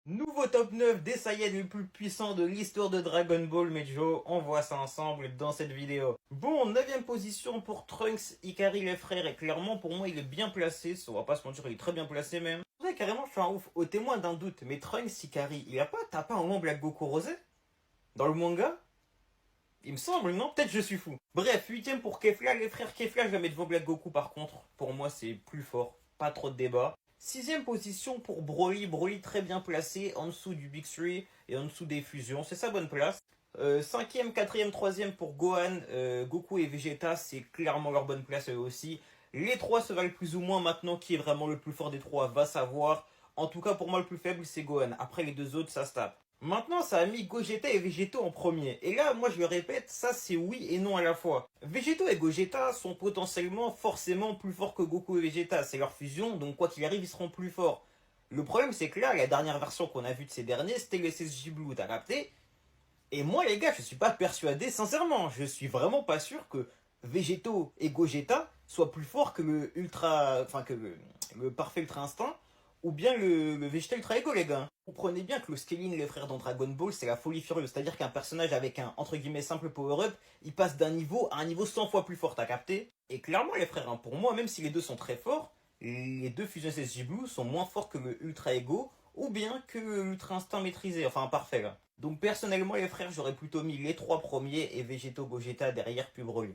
Nouveau top 9 des Saiyans les plus puissants de l'histoire de Dragon Ball Mejo. On voit ça ensemble dans cette vidéo. Bon, 9ème position pour Trunks, Ikari les frères. Et clairement, pour moi, il est bien placé. Ça, on va pas se mentir, il est très bien placé même. Ouais, carrément, je suis un ouf. Au témoin d'un doute, mais Trunks, Ikari, t'as pas un moment Black Goku rosé dans le manga? Il me semble, non? Peut-être je suis fou. Bref, 8ème pour Kefla, les frères Kefla, je vais mettre devant Black Goku par contre. Pour moi, c'est plus fort. Pas trop de débat. 6ème position pour Broly. Broly très bien placé, en dessous du Big 3 et en dessous des fusions. C'est sa bonne place. 5ème, 4ème, 3ème pour Gohan, Goku et Vegeta, c'est clairement leur bonne place eux aussi. Les trois se valent plus ou moins maintenant. Qui est vraiment le plus fort des trois va savoir. En tout cas, pour moi, le plus faible, c'est Gohan. Après, les deux autres, ça se tape. Maintenant, ça a mis Gogeta et Vegeto en premier. Et là, moi, je le répète, ça c'est oui et non à la fois. Vegeto et Gogeta sont potentiellement forcément plus forts que Goku et Vegeta. C'est leur fusion, donc quoi qu'il arrive, ils seront plus forts. Le problème, c'est que là, la dernière version qu'on a vue de ces derniers, c'était les SSJ Blue, t'as capté? Et moi, les gars, je suis pas persuadé, sincèrement, je suis vraiment pas sûr que Vegeto et Gogeta soient plus forts que le Ultra, enfin que le Parfait Ultra Instinct ou bien le Vegeta Ultra Ego, les gars. Vous comprenez bien que le scaling, les frères dans Dragon Ball, c'est la folie furieuse. C'est-à-dire qu'un personnage avec un entre guillemets simple power-up, il passe d'un niveau à un niveau 100 fois plus fort, t'as capté? Et clairement, les frères, hein, pour moi, même si les deux sont très forts, les deux fusions SSJ Blue sont moins forts que le Ultra Ego ou bien que l'Ultra Instinct maîtrisé, enfin parfait là. Donc personnellement les frères, j'aurais plutôt mis les trois premiers et Végéto Gogeta derrière puis Broly.